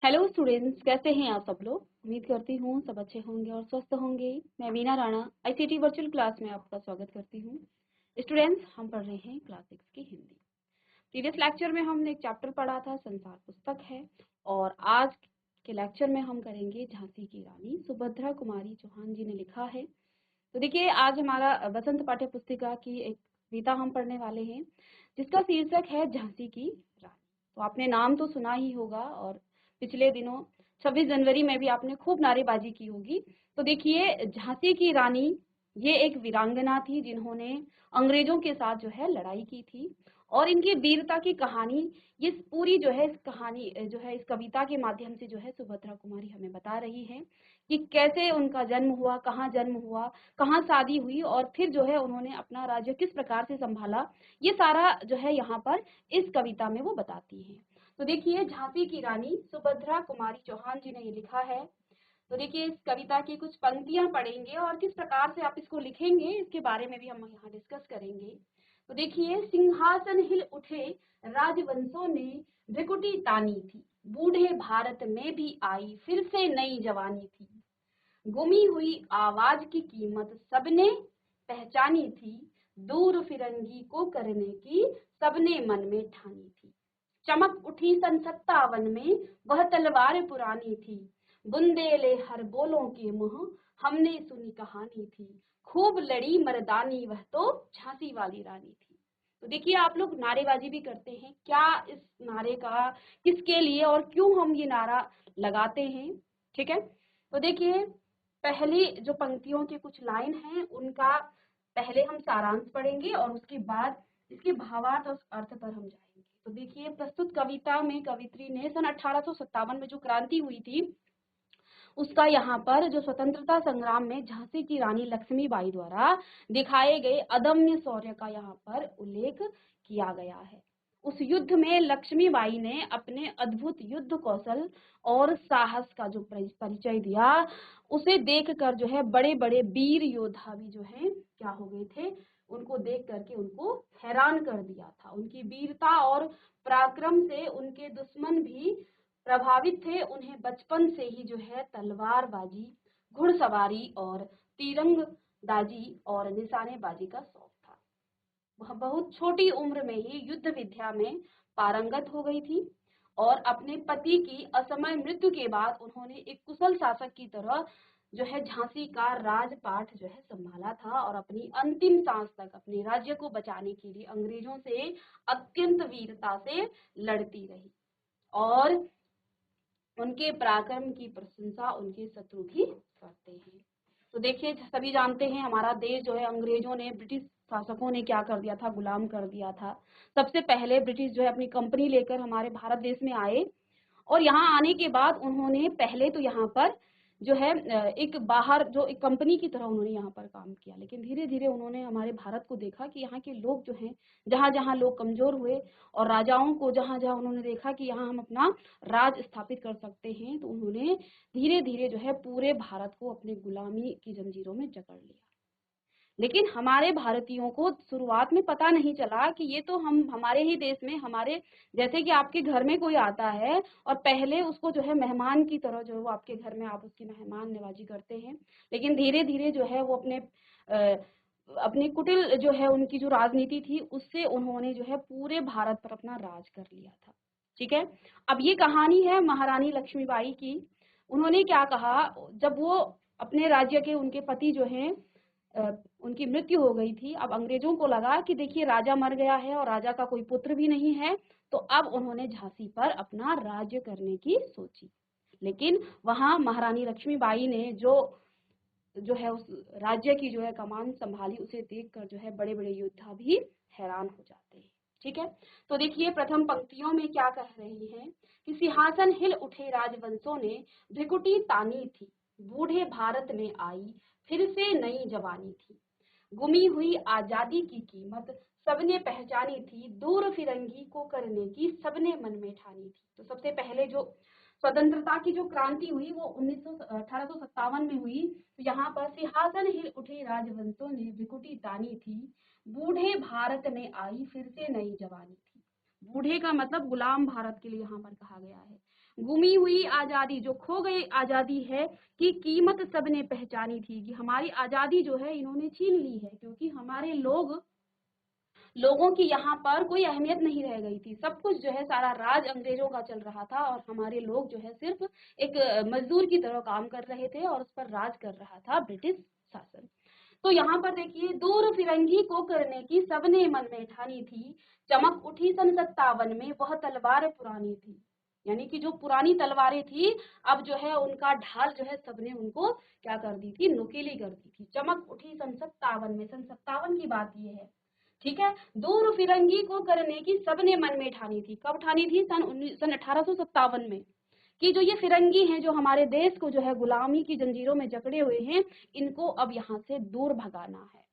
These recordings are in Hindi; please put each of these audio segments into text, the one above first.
हेलो स्टूडेंट्स, कैसे हैं आप सब लोग। उम्मीद करती हूँ सब अच्छे होंगे और स्वस्थ होंगे। मैं Meena Rana ICT virtual class में आपका स्वागत करती हूँ। स्टूडेंट्स, हम पढ़ रहे हैं क्लास 6 की हिंदी। प्रीवियस लेक्चर में हमने एक चैप्टर पढ़ा था, संसार पुस्तक है। और आज के लेक्चर में हम करेंगे झांसी की रानी। सुभद्रा कुमारी चौहान जी ने लिखा है। तो देखिए, आज हमारा बसंत पाठ्य पुस्तिका की एक कविता हम पढ़ने वाले हैं, जिसका शीर्षक है झांसी की रानी। तो आपने नाम तो सुना ही होगा, और पिछले दिनों 26 जनवरी में भी आपने खूब नारेबाजी की होगी। तो देखिए, झांसी की रानी ये एक वीरांगना थी जिन्होंने अंग्रेजों के साथ जो है लड़ाई की थी। और इनकी वीरता की कहानी, ये पूरी जो है इस कहानी जो है इस कविता के माध्यम से जो है सुभद्रा कुमारी हमें बता रही है कि कैसे उनका जन्म हुआ, कहाँ शादी हुई, और फिर जो है उन्होंने अपना राज्य किस प्रकार से संभाला। ये सारा जो है यहाँ पर इस कविता में वो बताती है। तो देखिए, झांसी की रानी सुभद्रा कुमारी चौहान जी ने ये लिखा है। तो देखिए, इस कविता की कुछ पंक्तियां पढ़ेंगे और किस प्रकार से आप इसको लिखेंगे इसके बारे में भी हम यहाँ डिस्कस करेंगे। तो देखिए, सिंहासन हिल उठे राजवंशों ने भृकुटी तानी थी, बूढ़े भारत में भी आई फिर से नई जवानी थी। गुमी हुई आवाज की कीमत सबने पहचानी थी, दूर फिरंगी को करने की सबने मन में ठानी थी। चमक उठी सन 57 में वह तलवार पुरानी थी, बुंदेले हर बोलों के मुंह हमने सुनी कहानी थी। खूब लड़ी मर्दानी वह तो झांसी वाली रानी थी। तो देखिए, आप लोग नारेबाजी भी करते हैं। क्या इस नारे का किसके लिए और क्यों हम ये नारा लगाते हैं, ठीक है। तो देखिए, पहली जो पंक्तियों के कुछ लाइन हैं उनका पहले हम सारांश पढ़ेंगे और उसके बाद इसके भावार्थ और अर्थ पर हम जाएंगे। तो देखिए, प्रस्तुत कविता में कवित्री ने सन 1857 में जो क्रांति हुई थी उसका यहाँ पर जो स्वतंत्रता संग्राम में झांसी की रानी लक्ष्मीबाई द्वारा दिखाए गए अदम्य शौर्य का यहाँ पर उल्लेख किया गया है। उस युद्ध में लक्ष्मीबाई ने अपने अद्भुत युद्ध कौशल और साहस का जो परिचय दिया, उसे देखकर जो है बड़े बड़े वीर योद्धा भी जो है क्या हो गए थे, उनको देख करके उनको हैरान कर दिया था। उनकी वीरता और पराक्रम से उनके दुश्मन भी प्रभावित थे। उन्हें बचपन से ही जो है तलवारबाजी, घुड़सवारी और तीरंगबाजी और निशानेबाजी का शौक था। वह बहुत छोटी उम्र में ही युद्ध विद्या में पारंगत हो गई थी और अपने पति की असमय मृत्यु के बाद उन्होंने एक कुशल शासक की तरह जो है झांसी का राजपाट जो है संभाला था और अपनी अंतिम सांस तक अपने राज्य को बचाने के लिए अंग्रेजों से अत्यंत वीरता से लड़ती रही। और उनके पराक्रम की प्रशंसा उनके शत्रु भी करते हैं। तो देखिए, सभी जानते हैं हमारा देश जो है अंग्रेजों ने, ब्रिटिश शासकों ने क्या कर दिया था, गुलाम कर दिया था। सबसे पहले ब्रिटिश जो है अपनी कंपनी लेकर हमारे भारत देश में आए, और यहाँ आने के बाद उन्होंने पहले तो यहाँ पर जो है एक बाहर जो एक कंपनी की तरह उन्होंने यहाँ पर काम किया, लेकिन धीरे धीरे उन्होंने हमारे भारत को देखा कि यहाँ के लोग जो हैं, जहाँ जहाँ लोग कमजोर हुए और राजाओं को जहाँ जहाँ उन्होंने देखा कि यहाँ हम अपना राज स्थापित कर सकते हैं, तो उन्होंने धीरे धीरे जो है पूरे भारत को अपने गुलामी की जंजीरों में जकड़ लिया। लेकिन हमारे भारतीयों को शुरुआत में पता नहीं चला कि ये तो हम हमारे ही देश में, हमारे जैसे कि आपके घर में कोई आता है और पहले उसको जो है मेहमान की तरह जो है वो आपके घर में आप उसकी मेहमान नवाजी करते हैं, लेकिन धीरे धीरे जो है वो अपनी कुटिल जो है उनकी जो राजनीति थी उससे उन्होंने जो है पूरे भारत पर अपना राज कर लिया था, ठीक है। अब ये कहानी है महारानी लक्ष्मीबाई की। उन्होंने क्या कहा, जब वो अपने राज्य के, उनके पति जो हैं उनकी मृत्यु हो गई थी, अब अंग्रेजों को लगा कि देखिए राजा मर गया है और राजा का कोई पुत्र भी नहीं है, तो अब उन्होंने झांसी पर अपना राज्य करने की सोची। लेकिन वहां महारानी लक्ष्मीबाई ने जो है उस राज्य की जो है कमान संभाली, उसे देखकर जो है बड़े बड़े योद्धा भी हैरान हो जाते हैं, ठीक है। तो देखिए, प्रथम पंक्तियों में क्या कह रही है कि सिंहासन हिल उठे राजवंशों ने भृकुटी तानी थी, बूढ़े भारत में आई फिर से नई जवानी थी। गुमी हुई आजादी की कीमत सबने पहचानी थी, दूर फिरंगी को करने की सबने मन में ठानी थी। तो सबसे पहले जो स्वतंत्रता की जो क्रांति हुई वो 1857 में हुई। तो यहाँ पर सिंहासन हिल उठे राजवंशों ने भृकुटी तानी थी, बूढ़े भारत में आई फिर से नई जवानी थी। बूढ़े का मतलब गुलाम भारत के लिए यहाँ पर कहा गया है। गुमी हुई आजादी, जो खो गई आजादी है, की कीमत सबने पहचानी थी, कि हमारी आजादी जो है इन्होंने छीन ली है, क्योंकि हमारे लोगों की यहाँ पर कोई अहमियत नहीं रह गई थी। सब कुछ जो है सारा राज अंग्रेजों का चल रहा था और हमारे लोग जो है सिर्फ एक मजदूर की तरह काम कर रहे थे और उस पर राज कर रहा था ब्रिटिश शासन। तो यहाँ पर देखिए, दूर फिरंगी को करने की सबने मन में ठानी थी, चमक उठी सन 57 में वह तलवार पुरानी थी। यानी कि जो पुरानी तलवारें थी, अब जो है उनका ढाल जो है सबने उनको क्या कर दी थी, नुकीली कर दी थी। चमक उठी सन 57 में, सन 57 की बात ये है, ठीक है। दूर फिरंगी को करने की सबने मन में ठानी थी। कब ठानी थी? सन 1857 में, कि जो ये फिरंगी हैं, जो हमारे देश को जो है गुलामी की जंजीरों में जकड़े हुए हैं, इनको अब यहाँ से दूर भगाना है,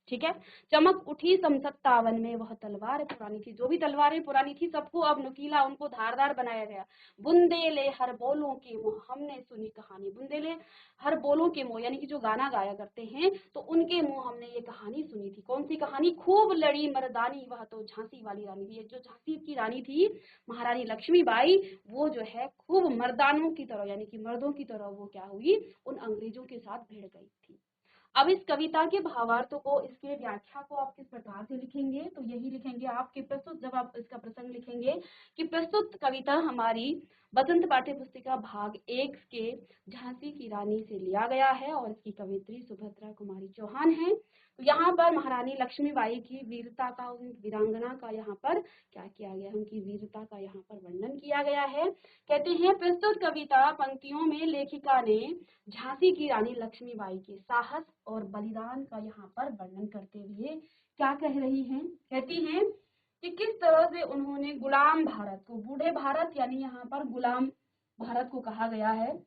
ठीक है। चमक उठी सन 57 में वह तलवार पुरानी थी। जो भी तलवारें पुरानी थी सबको अब नुकीला, उनको धारदार बनाया गया। बुंदेले हर बोलों के मुंह, हमने सुनी कहानी। बुंदेले हर बोलों के मुंह, यानी कि जो गाना गाया करते हैं, तो उनके मुंह हमने ये कहानी सुनी थी। कौन सी कहानी? खूब लड़ी मर्दानी वह तो झांसी वाली रानी थी। ये जो झांसी की रानी थी, महारानी लक्ष्मीबाई, वो जो है खूब मर्दानों की तरह, यानी कि मर्दों की तरह वो क्या हुई, उन अंग्रेजों के साथ भिड़ गई थी। अब इस कविता के भावार्थों को, इसके व्याख्या को आप किस प्रकार से लिखेंगे? तो यही लिखेंगे आपके प्रस्तुत, जब आप इसका प्रसंग लिखेंगे कि प्रस्तुत कविता हमारी बसंत पाठ्य पुस्तिका भाग 1 के झांसी की रानी से लिया गया है और इसकी कवित्री सुभद्रा कुमारी चौहान है। तो यहाँ पर महारानी लक्ष्मीबाई की वीरता का, उन वीरांगना का यहाँ पर क्या किया गया है, उनकी वीरता का यहाँ पर वर्णन किया गया है। कहते हैं, प्रस्तुत कविता पंक्तियों में लेखिका ने झांसी की रानी लक्ष्मीबाई के साहस और बलिदान का यहाँ पर वर्णन करते हुए क्या कह रही हैं? कहती हैं कि किस तरह से उन्होंने गुलाम भारत को, बूढ़े भारत यानी यहाँ पर गुलाम भारत को कहा गया है,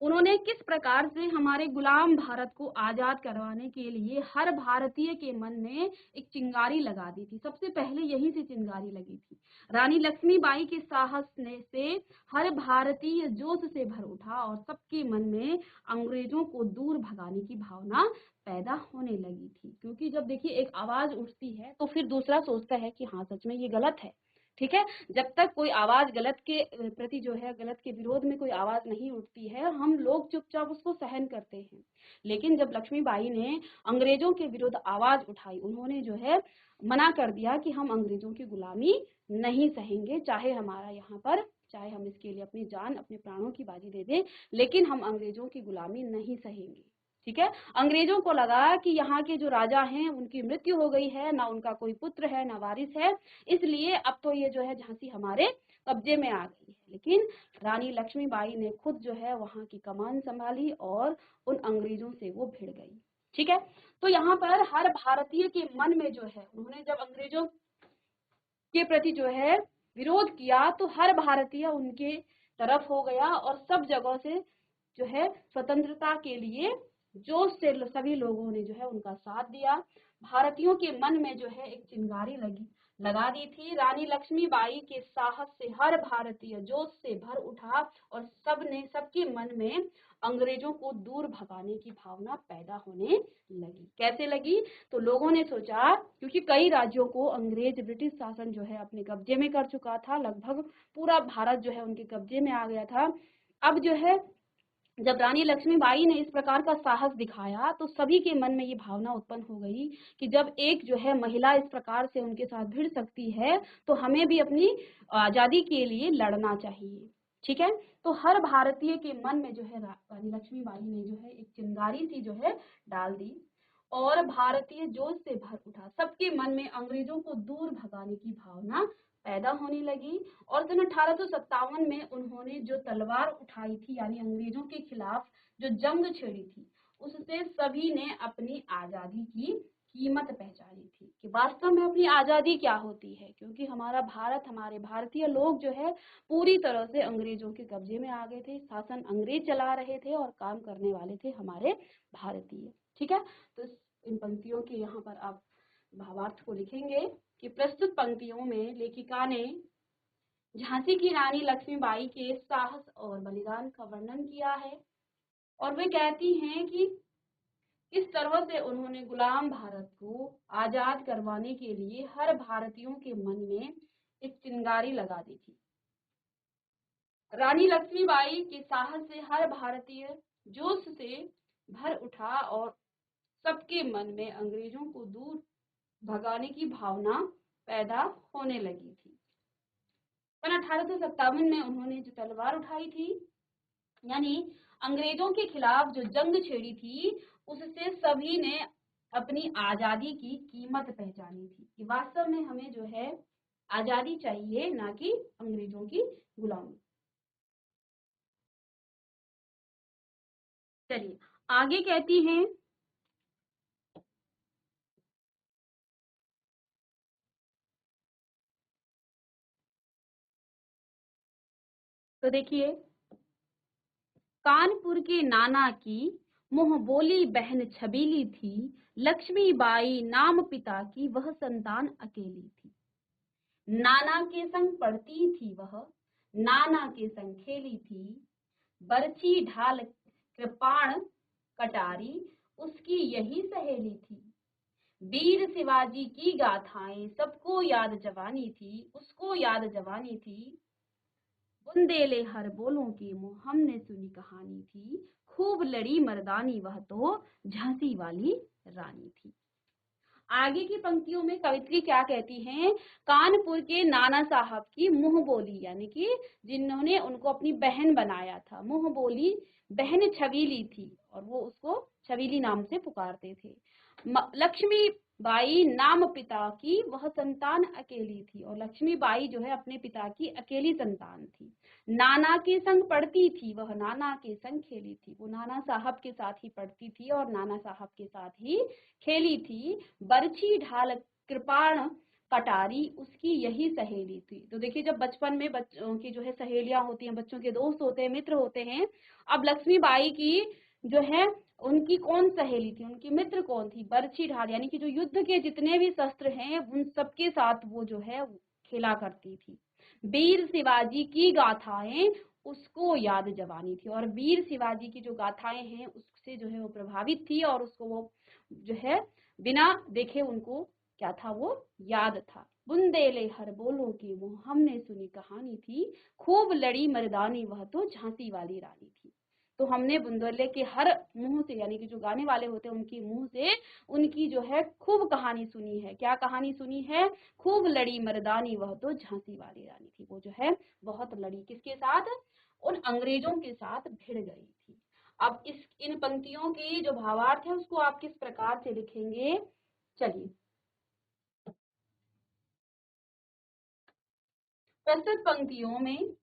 उन्होंने किस प्रकार से हमारे गुलाम भारत को आजाद करवाने के लिए हर भारतीय के मन में एक चिंगारी लगा दी थी। सबसे पहले यहीं से चिंगारी लगी थी। रानी लक्ष्मीबाई के साहस ने से हर भारतीय जोश से भर उठा और सबके मन में अंग्रेजों को दूर भगाने की भावना पैदा होने लगी थी। क्योंकि जब देखिए एक आवाज उठती है तो फिर दूसरा सोचता है कि हाँ सच में ये गलत है, ठीक है। जब तक कोई आवाज गलत के प्रति जो है, गलत के विरोध में कोई आवाज नहीं उठती है, हम लोग चुपचाप उसको सहन करते हैं। लेकिन जब लक्ष्मीबाई ने अंग्रेजों के विरुद्ध आवाज उठाई, उन्होंने जो है मना कर दिया कि हम अंग्रेजों की गुलामी नहीं सहेंगे, चाहे हमारा यहाँ पर, चाहे हम इसके लिए अपनी जान, अपने प्राणों की बाजी दे दें, लेकिन हम अंग्रेजों की गुलामी नहीं सहेंगे, ठीक है। अंग्रेजों को लगा कि यहाँ के जो राजा हैं उनकी मृत्यु हो गई है, ना उनका कोई पुत्र है ना वारिस है, इसलिए अब तो ये जो है झांसी हमारे कब्जे में आ गई है। लेकिन रानी लक्ष्मीबाई ने खुद जो है वहां की कमान संभाली और उन अंग्रेजों से वो भिड़ गई, ठीक है। तो यहाँ पर हर भारतीय के मन में जो है, उन्होंने जब अंग्रेजों के प्रति जो है विरोध किया तो हर भारतीय उनके तरफ हो गया और सब जगह से जो है स्वतंत्रता के लिए जोश से सभी लोगों ने जो है उनका साथ दिया। भारतीयों के मन में जो है एक चिंगारी लगा दी थी। रानी लक्ष्मीबाई के साहस से हर भारतीय जोश से भर उठा और सबके मन में अंग्रेजों को दूर भगाने की भावना पैदा होने लगी। कैसे लगी? तो लोगों ने सोचा, क्योंकि कई राज्यों को अंग्रेज ब्रिटिश शासन जो है अपने कब्जे में कर चुका था, लगभग पूरा भारत जो है उनके कब्जे में आ गया था। अब जो है जब रानी लक्ष्मीबाई ने इस प्रकार का साहस दिखाया तो सभी के मन में ये भावना उत्पन्न हो गई कि जब एक जो है महिला इस प्रकार से उनके साथ भिड़ सकती है तो हमें भी अपनी आजादी के लिए लड़ना चाहिए, ठीक है। तो हर भारतीय के मन में जो है रानी लक्ष्मीबाई ने जो है एक चिंगारी सी जो है डाल दी और भारतीय जोश से भर उठा। सबके मन में अंग्रेजों को दूर भगाने की भावना पैदा होने लगी और सन 1857 में उन्होंने जो तलवार उठाई थी, यानी अंग्रेजों के खिलाफ जो जंग छेड़ी थी, उससे सभी ने अपनी आजादी की कीमत पहचानी थी कि वास्तव में अपनी आजादी क्या होती है। क्योंकि हमारा भारत, हमारे भारतीय लोग जो है पूरी तरह से अंग्रेजों के कब्जे में आ गए थे। शासन अंग्रेज चला रहे थे और काम करने वाले थे हमारे भारतीय, ठीक है। तो इन पंक्तियों के यहाँ पर आप भावार्थ को लिखेंगे कि प्रस्तुत पंक्तियों में लेखिका ने झांसी की रानी लक्ष्मीबाई के साहस और बलिदान का वर्णन किया है और वे कहती हैं कि किस तरह से उन्होंने गुलाम भारत को आजाद करवाने के लिए हर भारतीयों के मन में एक चिंगारी लगा दी थी। रानी लक्ष्मीबाई के साहस से हर भारतीय जोश से भर उठा और सबके मन में अंग्रेजों को दूर भगाने की भावना पैदा होने लगी थी। सन 1857 में उन्होंने जो तलवार उठाई थी, यानी अंग्रेजों के खिलाफ जो जंग छेड़ी थी, उससे सभी ने अपनी आजादी की कीमत पहचानी थी कि वास्तव में हमें जो है आजादी चाहिए, ना कि अंग्रेजों की गुलामी। चलिए आगे कहती हैं, तो देखिए, कानपुर के नाना की मुंह बोली बहन छबीली थी, लक्ष्मीबाई नाम पिता की वह संतान अकेली थी। नाना के संग पढ़ती थी वह, नाना के संग खेली थी, बरछी ढाल कृपाण कटारी उसकी यही सहेली थी। वीर शिवाजी की गाथाएं सबको याद जवानी थी, उसको याद जवानी थी। बुंदेले हर बोलों की मुँह हमने सुनी कहानी थी, खूब लड़ी मर्दानी वह तो झांसी वाली रानी थी। आगे की पंक्तियों में कवित्री क्या कहती हैं, कानपुर के नाना साहब की मुंह बोली, यानी कि जिन्होंने उनको अपनी बहन बनाया था, मुंह बोली बहन छबीली थी और वो उसको छबीली नाम से पुकारते थे। लक्ष्मी बाई नाम पिता की वह संतान अकेली थी, और लक्ष्मी बाई जो है अपने पिता की अकेली संतान थी। नाना के संग पढ़ती थी वह, नाना के संग खेली थी, वो नाना साहब के साथ ही पढ़ती थी और नाना साहब के साथ ही खेली थी। बरछी ढाल कृपाण कटारी उसकी यही सहेली थी। तो देखिए, जब बचपन में बच्चों की जो है सहेलियां होती हैं, बच्चों के दोस्त होते हैं, मित्र होते हैं, अब लक्ष्मीबाई की जो है उनकी कौन सहेली थी, उनकी मित्र कौन थी, बरछी ढाल, यानी कि जो युद्ध के जितने भी शस्त्र हैं उन सबके साथ वो जो है खेला करती थी। वीर शिवाजी की गाथाएं उसको याद जवानी थी, और वीर शिवाजी की जो गाथाएं हैं उससे जो है वो प्रभावित थी, और उसको वो जो है बिना देखे उनको क्या था, वो याद था। बुंदेले हर बोलों की वो हमने सुनी कहानी थी, खूब लड़ी मर्दानी वह तो झांसी वाली रानी थी। तो हमने बुंदेले के हर मुंह से, यानी कि जो गाने वाले होते हैं उनके मुंह से उनकी जो है खूब कहानी सुनी है। क्या कहानी सुनी है? खूब लड़ी मर्दानी वह तो झांसी वाली रानी थी। वो जो है बहुत लड़ी, किसके साथ? उन अंग्रेजों के साथ भिड़ गई थी। अब इस इन पंक्तियों की जो भावार्थ है उसको आप किस प्रकार से लिखेंगे? चलिए, प्रस्तुत पंक्तियों में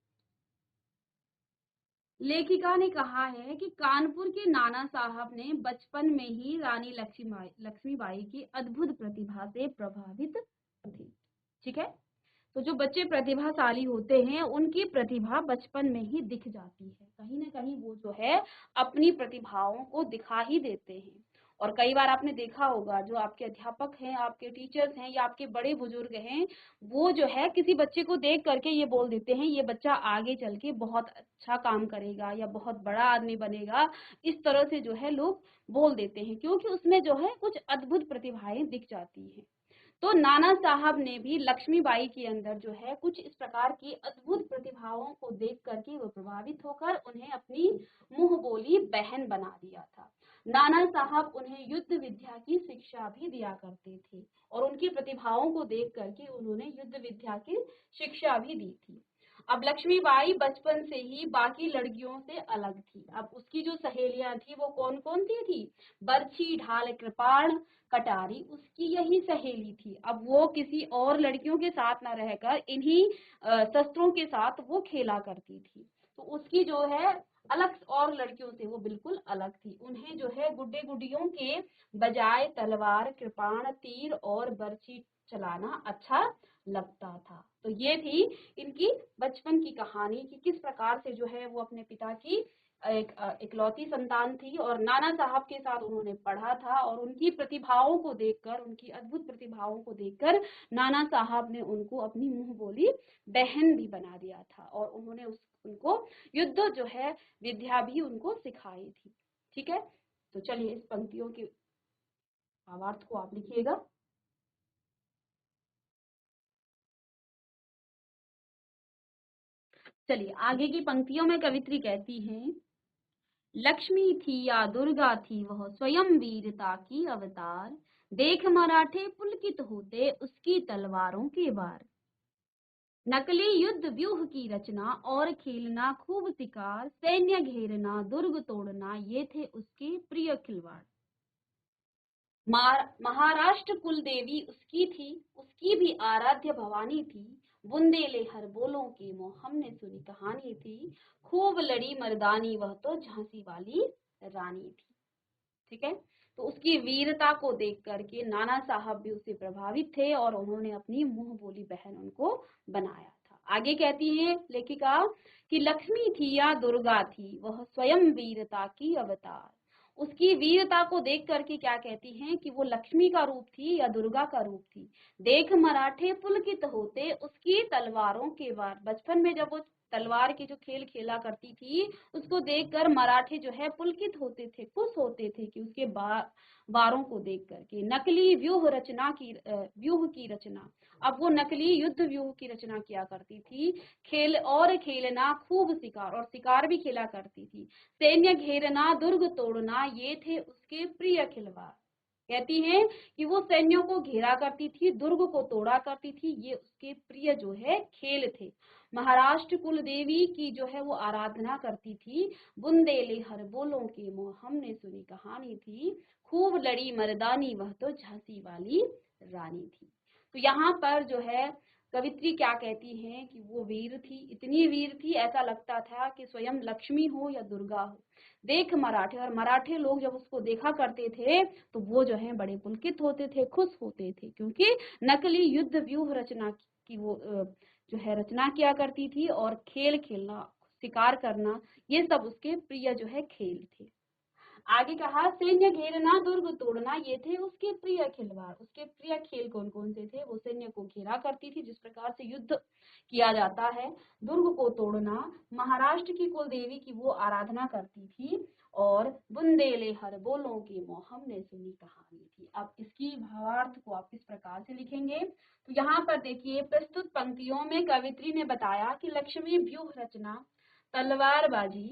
लेखिका ने कहा है कि कानपुर के नाना साहब ने बचपन में ही रानी लक्ष्मीबाई की अद्भुत प्रतिभा से प्रभावित थे। ठीक है, तो जो बच्चे प्रतिभाशाली होते हैं उनकी प्रतिभा बचपन में ही दिख जाती है, कहीं ना कहीं वो जो है अपनी प्रतिभाओं को दिखा ही देते हैं। और कई बार आपने देखा होगा, जो आपके अध्यापक हैं, आपके टीचर्स हैं या आपके बड़े बुजुर्ग हैं, वो जो है किसी बच्चे को देख करके ये बोल देते हैं ये बच्चा आगे चल के बहुत अच्छा काम करेगा या बहुत बड़ा आदमी बनेगा। इस तरह से जो है लोग बोल देते हैं, क्योंकि उसमें जो है कुछ अद्भुत प्रतिभाएं दिख जाती हैं। तो नाना साहब ने भी लक्ष्मीबाई के अंदर जो है कुछ इस प्रकार की अद्भुत प्रतिभाओं को देख करके वो प्रभावित होकर उन्हें अपनी मुंह बोली बहन बना दिया था। नाना साहब उन्हें युद्ध विद्या की शिक्षा भी दिया करते थे, और उनकी प्रतिभाओं को देख करके उन्होंने युद्ध विद्या की शिक्षा भी दी थी। अब लक्ष्मीबाई बचपन से ही बाकी लड़कियों से अलग थी। अब उसकी जो सहेलियां थी वो कौन कौन सी थी? बरछी ढाल कृपाण कटारी उसकी यही सहेली थी। अब वो किसी और लड़कियों के साथ न रहकर इन्हीं शस्त्रों के साथ वो खेला करती थी। तो उसकी जो है अलग और लड़कियों से वो बिल्कुल अलग थी। उन्हें जो है गुड्डे गुडियों के बजाय तलवार, कृपाण, तीर और बर्छी चलाना अच्छा लगता था। तो ये थी इनकी बचपन की कहानी कि किस प्रकार से जो है वो अपने पिता की एक इकलौती संतान थी, और नाना साहब के साथ उन्होंने पढ़ा था, और उनकी प्रतिभाओं को देखकर, उनकी अद्भुत प्रतिभाओं को देखकर नाना साहब ने उनको अपनी मुंह बोली बहन भी बना दिया था, और उन्होंने उनको युद्ध जो है विद्या भी उनको सिखाई थी। ठीक है, तो चलिए इस पंक्तियों के भावार्थ को आप लिखिएगा। चलिए आगे की पंक्तियों में कवित्री कहती हैं, लक्ष्मी थी या दुर्गा थी वह स्वयं वीरता की अवतार, देख मराठे पुलकित होते उसकी तलवारों के वार। नकली युद्ध व्यूह की रचना और खेलना खूब शिकार, सैन्य घेरना दुर्ग तोड़ना ये थे उसके प्रिय खिलवाड़। महाराष्ट्र कुल देवी उसकी थी, उसकी भी आराध्य भवानी थी, बुंदेले हर बोलों की मोह हमने सुनी कहानी थी, खूब लड़ी मर्दानी वह तो झांसी वाली रानी थी। ठीक है, तो उसकी वीरता को देख करके नाना साहब भी उससे प्रभावित थे और उन्होंने अपनी मुंह बोली बहन उनको बनाया था। आगे कहती है लेखिका कि लक्ष्मी थी या दुर्गा थी वह स्वयं वीरता की अवतार। उसकी वीरता को देख करके क्या कहती हैं कि वो लक्ष्मी का रूप थी या दुर्गा का रूप थी। देख मराठे पुलकित होते उसकी तलवारों के वार। बचपन में जब वो तलवार के जो खेल खेला करती थी उसको देखकर मराठे जो है पुलकित होते थे, खुश होते थे कि उसके वारों को देख करके। नकली व्यूह की रचना, अब वो नकली युद्ध व्यूह की रचना किया करती थी। खेल और खेलना खूब शिकार, और शिकार भी खेला करती थी। सैन्य घेरना दुर्ग तोड़ना ये थे उसके प्रिय खिलवाड़। कहती हैं कि वो सैन्यों को घेरा करती थी, दुर्ग को तोड़ा करती थी, ये उसके प्रिय जो है खेल थे। महाराष्ट्र कुल देवी की जो है वो आराधना करती थी, बुंदेले हर बोलों के मोह हमने सुनी कहानी थी, खूब लड़ी मर्दानी वह तो झांसी वाली रानी थी। तो यहाँ पर जो है कवित्री क्या कहती हैं कि वो वीर थी, इतनी वीर थी ऐसा लगता था कि स्वयं लक्ष्मी हो या दुर्गा हो। देख मराठे, और मराठे लोग जब उसको देखा करते थे तो वो जो है बड़े पुलकित होते थे, खुश होते थे, क्योंकि नकली युद्ध व्यूह रचना की वो जो है रचना किया करती थी, और खेल खेलना, शिकार करना, ये सब उसके प्रिय जो है खेल थे। आगे कहा सैन्य घेरना दुर्ग तोड़ना ये थे उसके प्रिय खिलवाड़। उसके प्रिय खेल कौन कौन से थे? वो सैन्य को घेरा करती थी, जिस प्रकार से युद्ध किया जाता है, दुर्ग को तोड़ना, महाराष्ट्र की कुल देवी की वो आराधना करती थी, और बुंदेले हर बोलों की मोह हमने सुनी कहानी थी। अब इसकी भावार्थ को आप किस प्रकार से लिखेंगे? तो यहाँ पर देखिए, प्रस्तुत पंक्तियों में कवित्री ने बताया कि लक्ष्मी व्यूह रचना, तलवारबाजी,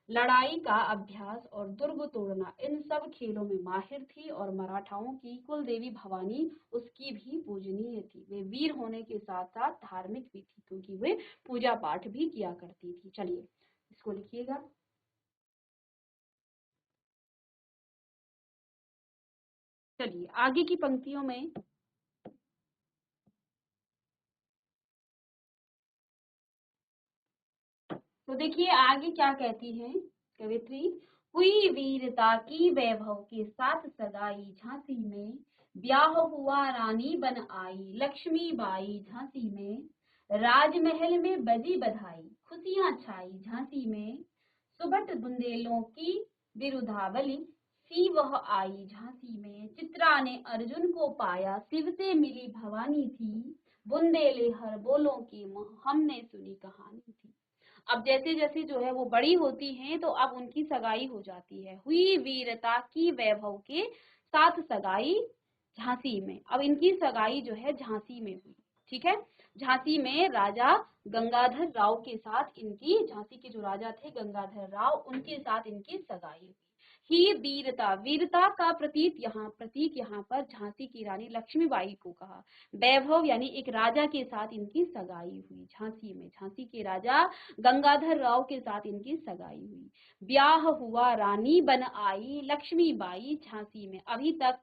लड़ाई का अभ्यास और दुर्ग तोड़ना, इन सब खेलों में माहिर थी, और मराठाओं की कुल देवी भवानी उसकी भी पूजनीय थी। वे वीर होने के साथ साथ धार्मिक भी थी, क्योंकि वे पूजा पाठ भी किया करती थी। चलिए इसको लिखिएगा। चलिए आगे की पंक्तियों में तो देखिए आगे क्या कहती है कवित्री, हुई वीरता की वैभव के साथ सगाई झांसी में, ब्याह हुआ रानी बन आई लक्ष्मी बाई झांसी में, राजमहल में बजी बधाई खुशियां छाई झांसी में, सुबट बुंदेलों की बिरुदावली सी वह आई झांसी में, चित्रा ने अर्जुन को पाया शिव से मिली भवानी थी, बुंदेले हर बोलों की हमने सुनी कहानी थी। अब जैसे जैसे जो है वो बड़ी होती हैं तो अब उनकी सगाई हो जाती है। हुई वीरता की वैभव के साथ सगाई झांसी में। अब इनकी सगाई जो है झांसी में हुई। ठीक है, झांसी में राजा गंगाधर राव के साथ इनकी, झांसी के जो राजा थे गंगाधर राव, उनके साथ इनकी सगाई हुई। ही वीरता, वीरता का प्रतीक यहाँ पर झांसी की रानी लक्ष्मीबाई को कहा। वैभव यानी एक राजा के साथ इनकी सगाई हुई झांसी में, झांसी के राजा गंगाधर राव के साथ इनकी सगाई हुई। ब्याह हुआ रानी बन आई लक्ष्मीबाई झांसी में। अभी तक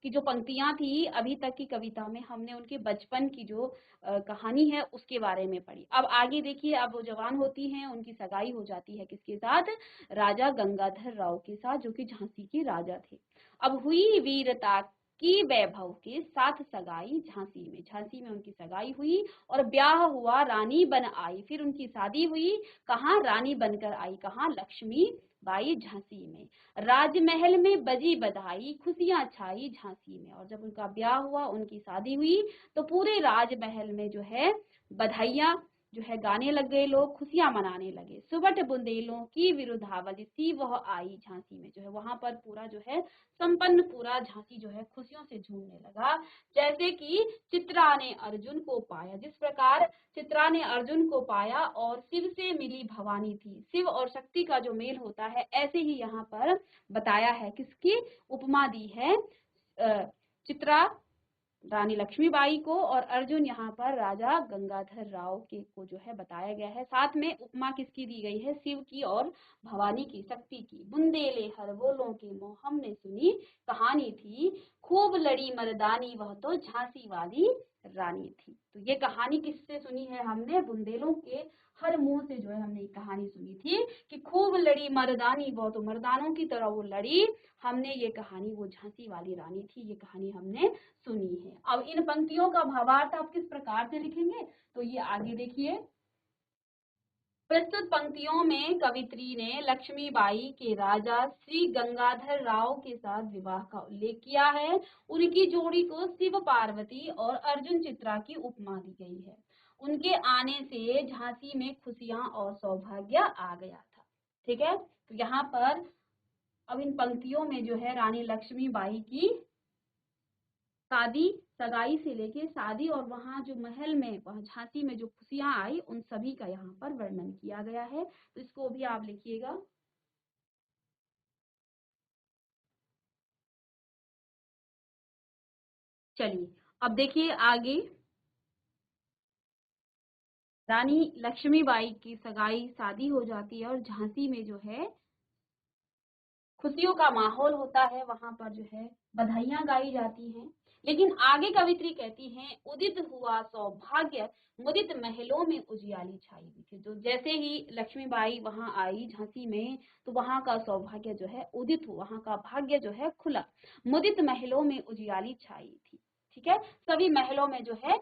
की जो पंक्तियां थी, अभी तक की कविता में हमने उनके बचपन की जो कहानी है उसके बारे में पढ़ी। अब आगे देखिए, अब वो जवान होती हैं, उनकी सगाई हो जाती है किसके साथ? राजा गंगाधर राव के साथ, जो कि झांसी के राजा थे। अब हुई वीरता की वैभव के साथ सगाई झांसी में, झांसी में उनकी सगाई हुई, और ब्याह हुआ रानी बन आई, फिर उनकी शादी हुई। कहाँ? रानी बनकर आई, कहाँ? लक्ष्मी बाई झांसी में। राजमहल में बजी बधाई खुशियां छाई झांसी में, और जब उनका ब्याह हुआ, उनकी शादी हुई, तो पूरे राजमहल में जो है बधाइयां जो है गाने लग गए लोग, खुशियां मनाने लगे। सुबट बुंदेलों की विरुद्धावली सी वह आई झांसी में, जो है वहां पर पूरा जो है संपन्न पूरा झांसी जो है खुशियों से झूमने लगा। जैसे कि चित्रा ने अर्जुन को पाया, जिस प्रकार चित्रा ने अर्जुन को पाया और शिव से मिली भवानी थी। शिव और शक्ति का जो मेल होता है, ऐसे ही यहाँ पर बताया है। किसकी उपमा दी है? चित्रा रानी लक्ष्मीबाई को और अर्जुन यहाँ पर राजा गंगाधर राव के को जो है बताया गया है। साथ में उपमा किसकी दी गई है? शिव की और भवानी की, शक्ति की। बुंदेले हर बोलों के मोह हमने सुनी कहानी थी, खूब लड़ी मर्दानी वह तो झांसी वाली रानी थी। तो ये कहानी किससे सुनी है हमने? बुंदेलों के हर मुंह से जो है हमने कहानी सुनी थी कि खूब लड़ी मर्दानी, वो तो मर्दानों की तरह वो लड़ी। हमने ये कहानी, वो झांसी वाली रानी थी, ये कहानी हमने सुनी है। अब इन पंक्तियों का भावार्थ आप किस प्रकार से लिखेंगे? तो ये आगे देखिए। प्रस्तुत पंक्तियों में कवित्री ने लक्ष्मीबाई के राजा श्री गंगाधर राव के साथ विवाह का उल्लेख किया है। उनकी जोड़ी को शिव पार्वती और अर्जुन चित्रा की उपमा दी गई है। उनके आने से झांसी में खुशियां और सौभाग्य आ गया था। ठीक है, तो यहाँ पर अब इन पंक्तियों में जो है रानी लक्ष्मीबाई की शादी, सगाई से लेके शादी और वहां जो महल में, वहां झांसी में जो खुशियां आई, उन सभी का यहाँ पर वर्णन किया गया है। तो इसको भी आप लिखिएगा। चलिए अब देखिए आगे। रानी लक्ष्मीबाई की सगाई, शादी हो जाती है और झांसी में जो है खुशियों का माहौल होता है। वहां पर जो है बधाइयां गाई जाती हैं। लेकिन आगे कवित्री कहती हैं, उदित हुआ सौभाग्य मुदित महलों में उजियाली छाई हुई थी। तो जैसे ही लक्ष्मीबाई वहां आई झांसी में, तो वहां का सौभाग्य जो है उदित हुआ, वहां का भाग्य जो है खुला। मुदित महलों में उजियाली छाई थी। ठीक है, सभी महलों में जो है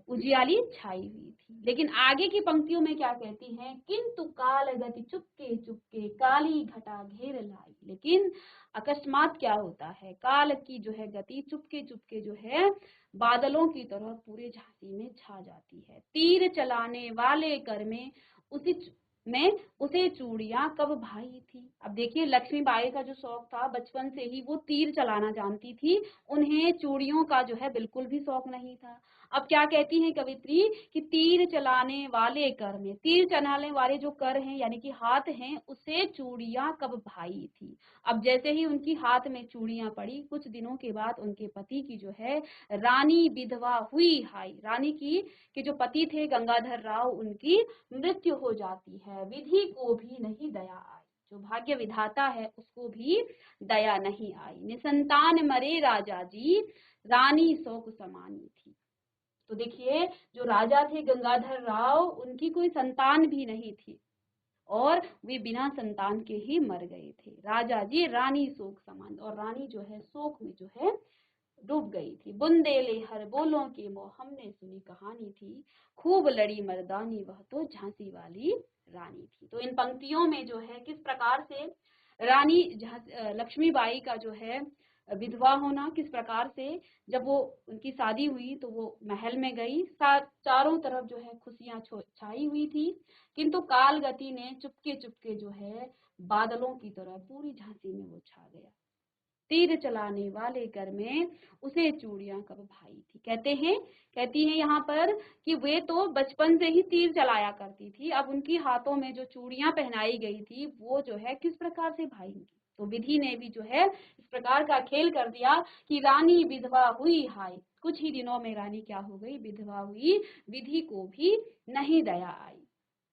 उजियाली छाई हुई थी। लेकिन आगे की पंक्तियों में क्या कहती हैं? किंतु काल गति चुपके चुपके काली घटा घेर लाई। लेकिन अकस्मात क्या होता है? काल की जो है गति चुपके चुपके जो है बादलों की तरह पूरे झांसी में छा जाती है। तीर चलाने वाले कर में उसे चूड़ियां कब भाई थी। अब देखिए लक्ष्मीबाई का जो शौक था, बचपन से ही वो तीर चलाना जानती थी। उन्हें चूड़ियों का जो है बिल्कुल भी शौक नहीं था। अब क्या कहती है कवित्री कि तीर चलाने वाले कर में, तीर चलाने वाले जो कर हैं यानी कि हाथ हैं, उसे चूड़ियां कब भाई थी। अब जैसे ही उनकी हाथ में चूड़ियां पड़ी, कुछ दिनों के बाद उनके पति की जो है रानी विधवा हुई हाई। रानी की के जो पति थे गंगाधर राव, उनकी मृत्यु हो जाती है। विधि को भी नहीं दया आई, जो भाग्य विधाता है उसको भी दया नहीं आई। निसंतान मरे राजा जी, रानी शोक समानी थी। तो देखिए जो राजा थे गंगाधर राव, उनकी कोई संतान भी नहीं थी और वे बिना संतान के ही मर गए थे। राजा जी रानी शोक समान, और रानी जो है शोक में जो है डूब गई थी। बुंदेले हर बोलों के मोह हमने सुनी कहानी थी, खूब लड़ी मर्दानी वह तो झांसी वाली रानी थी। तो इन पंक्तियों में जो है किस प्रकार से रानी लक्ष्मीबाई का जो है विधवा होना, किस प्रकार से जब वो उनकी शादी हुई तो वो महल में गई, चारों तरफ जो है खुशियां छाई हुई थी। किंतु काल गति ने चुपके चुपके जो है बादलों की तरह पूरी झांसी में वो छा गया। तीर चलाने वाले कर में उसे चूड़ियां कब भाई थी। कहती हैं यहाँ पर कि वे तो बचपन से ही तीर चलाया करती थी, अब उनकी हाथों में जो चूड़ियां पहनाई गई थी वो जो है किस प्रकार से भाईंगी। तो विधि ने भी जो है इस प्रकार का खेल कर दिया कि रानी विधवा हुई हाय। कुछ ही दिनों में रानी क्या हो गई? विधवा हुई। विधि को भी नहीं दया आई,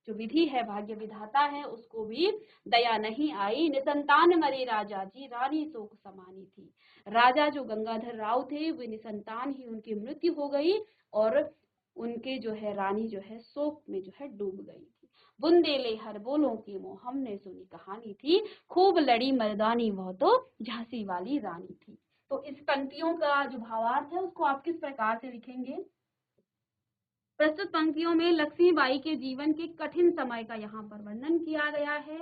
जो विधि है भाग्य विधाता है उसको भी दया नहीं आई। निसंतान मरे राजा जी, रानी शोक समानी थी। राजा जो गंगाधर राव थे वे निसंतान ही, उनकी मृत्यु हो गई और उनके जो है रानी जो है शोक में जो है डूब गई थी। बुंदेले हर बोलों की मोह हमने सुनी कहानी थी, खूब लड़ी मर्दानी वह तो झांसी वाली रानी थी। तो इस पंक्तियों का जो भावार्थ है उसको आप किस प्रकार से लिखेंगे? प्रस्तुत पंक्तियों में लक्ष्मीबाई के जीवन के कठिन समय का यहाँ पर वर्णन किया गया है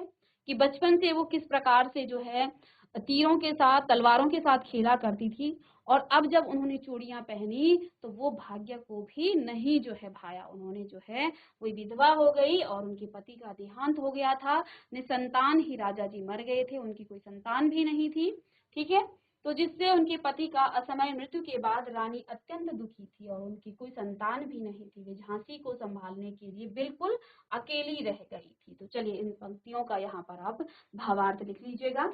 कि बचपन से वो किस प्रकार से जो है तीरों के साथ, तलवारों के साथ खेला करती थी। और अब जब उन्होंने चूड़ियां पहनी तो वो भाग्य को भी नहीं जो है भाया। उन्होंने जो है वो विधवा हो गई और उनके पति का देहांत हो गया था। निसंतान ही राजा जी मर गए थे, उनकी कोई संतान भी नहीं थी। ठीक है, तो जिससे उनके पति का असमय मृत्यु के बाद रानी अत्यंत दुखी थी और उनकी कोई संतान भी नहीं थी। वे झांसी को संभालने के लिए बिल्कुल अकेली रह गई थी। तो चलिए इन पंक्तियों का यहाँ पर आप भावार्थ लिख लीजिएगा।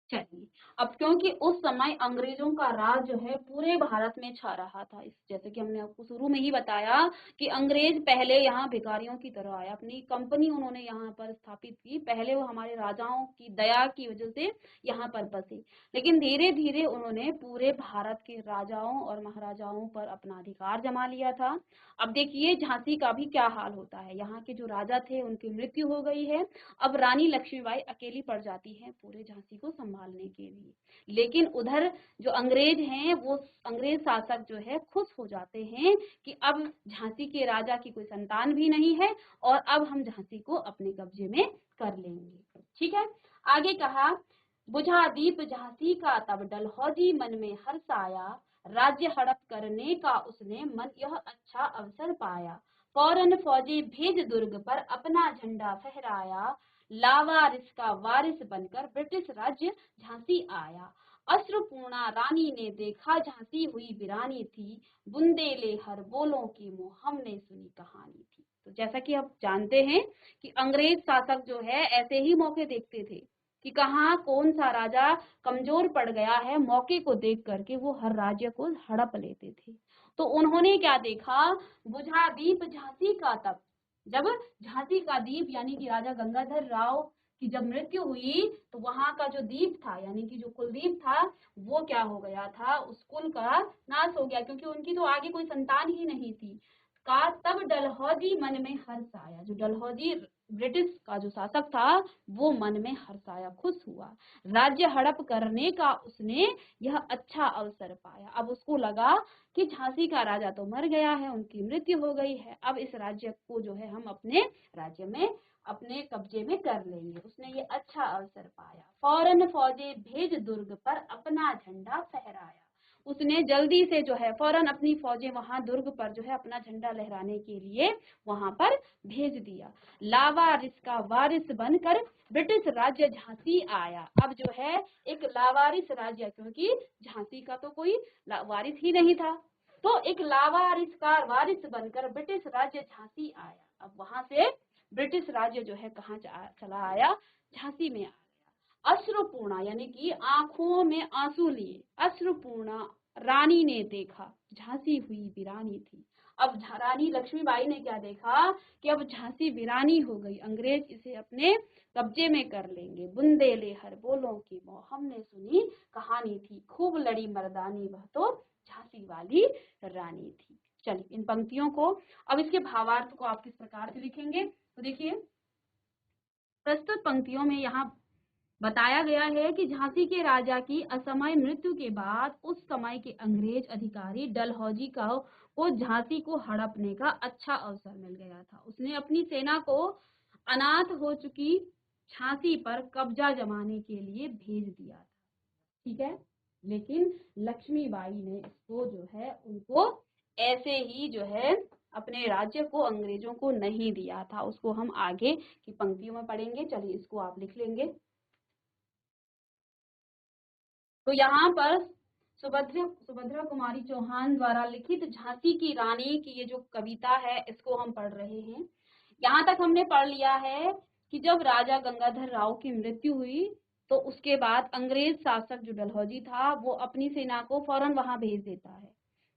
चलिए, अब क्योंकि उस समय अंग्रेजों का राज जो है पूरे भारत में छा रहा था। इस जैसे कि हमने आपको शुरू में ही बताया कि अंग्रेज पहले यहाँ भिखारियों की तरह आए, अपनी कंपनी उन्होंने यहाँ पर स्थापित की। पहले वो हमारे राजाओं की दया की वजह से यहाँ पर बसे, लेकिन धीरे धीरे उन्होंने पूरे भारत के राजाओं और महाराजाओं पर अपना अधिकार जमा लिया था। अब देखिए झांसी का भी क्या हाल होता है। यहाँ के जो राजा थे उनकी मृत्यु हो गई है। अब रानी लक्ष्मीबाई अकेली पड़ जाती हैं पूरे झांसी को संभालने के लिए। लेकिन उधर जो अंग्रेज हैं, वो अंग्रेज शासक जो है खुश हो जाते हैं कि अब झांसी के राजा की कोई संतान भी नहीं है और अब हम झांसी को अपने कब्जे में कर लेंगे। ठीक है, आगे कहा, बुझा दीप झांसी का तब डलहौजी मन में हर्ष आया, राज्य हड़प करने का उसने मन यह अच्छा अवसर पाया। फौरन फौजी भेज दुर्ग पर अपना झंडा फहराया, लावारिस का वारिस बनकर ब्रिटिश राज्य झांसी आया। अश्रुपूर्णा रानी ने देखा झांसी हुई वीरानी थी, बुंदेले हर बोलों की मुँह हमने सुनी कहानी थी। तो जैसा कि आप जानते हैं कि अंग्रेज शासक जो है ऐसे ही मौके देखते थे कि कहाँ कौन सा राजा कमजोर पड़ गया है, मौके को देख करके वो हर राज्य को हड़प लेते थे। तो उन्होंने क्या देखा, बुझा दीप झांसी का तब, जब झांसी का दीप यानी कि राजा गंगाधर राव की जब मृत्यु हुई तो वहां का जो दीप था यानी कि जो कुलदीप था वो क्या हो गया था, उस कुल का नाश हो गया, क्योंकि उनकी तो आगे कोई संतान ही नहीं थी। का तब डलहौजी मन में हर्ष आया, जो डलहौजी ब्रिटिश का जो शासक था वो मन में हर्ष आया, खुश हुआ। राज्य हड़प करने का उसने यह अच्छा अवसर पाया। अब उसको लगा कि झांसी का राजा तो मर गया है, उनकी मृत्यु हो गई है, अब इस राज्य को जो है हम अपने राज्य में अपने कब्जे में कर लेंगे। उसने ये अच्छा अवसर पाया। फौरन फौजे भेज दुर्ग पर अपना झंडा फहराया। उसने जल्दी से जो है फौरन अपनी फौजें वहां दुर्ग पर जो है अपना झंडा लहराने के लिए वहां पर भेज दिया। लावारिस का वारिस बनकर ब्रिटिश राज्य झांसी आया। अब जो है एक लावारिस राज्य, क्योंकि झांसी का तो कोई वारिस ही नहीं था, तो एक लावारिस का वारिस बनकर ब्रिटिश राज्य झांसी आया। अब वहां से ब्रिटिश राज्य जो है कहाँ चला आया, झांसी में आया। अश्रुपूर्णा यानी कि आंखों में आंसू लिए, अश्रुपूर्णा रानी ने देखा झांसी हुई वीरानी थी। अब रानी लक्ष्मीबाई ने क्या देखा कि अब झांसी वीरानी हो गई, अंग्रेज इसे अपने कब्जे में कर लेंगे। बुंदेले हर बोलों की मोह हमने सुनी कहानी थी, खूब लड़ी मर्दानी वह तो झांसी वाली रानी थी। चलिए इन पंक्तियों को, अब इसके भावार्थ को आप किस प्रकार से लिखेंगे, तो देखिए प्रस्तुत पंक्तियों में यहाँ बताया गया है कि झांसी के राजा की असमय मृत्यु के बाद उस समय के अंग्रेज अधिकारी डलहौजी को झांसी को हड़पने का अच्छा अवसर मिल गया था। उसने अपनी सेना को अनाथ हो चुकी झांसी पर कब्जा जमाने के लिए भेज दिया था। ठीक है, लेकिन लक्ष्मीबाई ने इसको जो है उनको ऐसे ही जो है अपने राज्य को अंग्रेजों को नहीं दिया था। उसको हम आगे की पंक्तियों में पढ़ेंगे। चलिए इसको आप लिख लेंगे। तो यहाँ पर सुभद्रा कुमारी चौहान द्वारा लिखित झांसी की रानी की ये जो कविता है इसको हम पढ़ रहे हैं। यहाँ तक हमने पढ़ लिया है कि जब राजा गंगाधर राव की मृत्यु हुई तो उसके बाद अंग्रेज शासक जो डलहौजी था वो अपनी सेना को फौरन वहां भेज देता है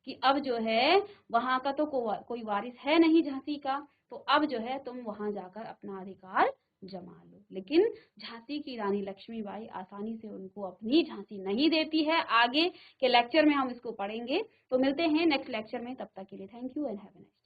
कि अब जो है वहां का तो कोई वारिस है नहीं झांसी का, तो अब जो है तुम वहां जाकर अपना अधिकार जमा लो। लेकिन झांसी की रानी लक्ष्मीबाई आसानी से उनको अपनी झांसी नहीं देती है। आगे के लेक्चर में हम इसको पढ़ेंगे। तो मिलते हैं नेक्स्ट लेक्चर में, तब तक के लिए thank you and have a nice day.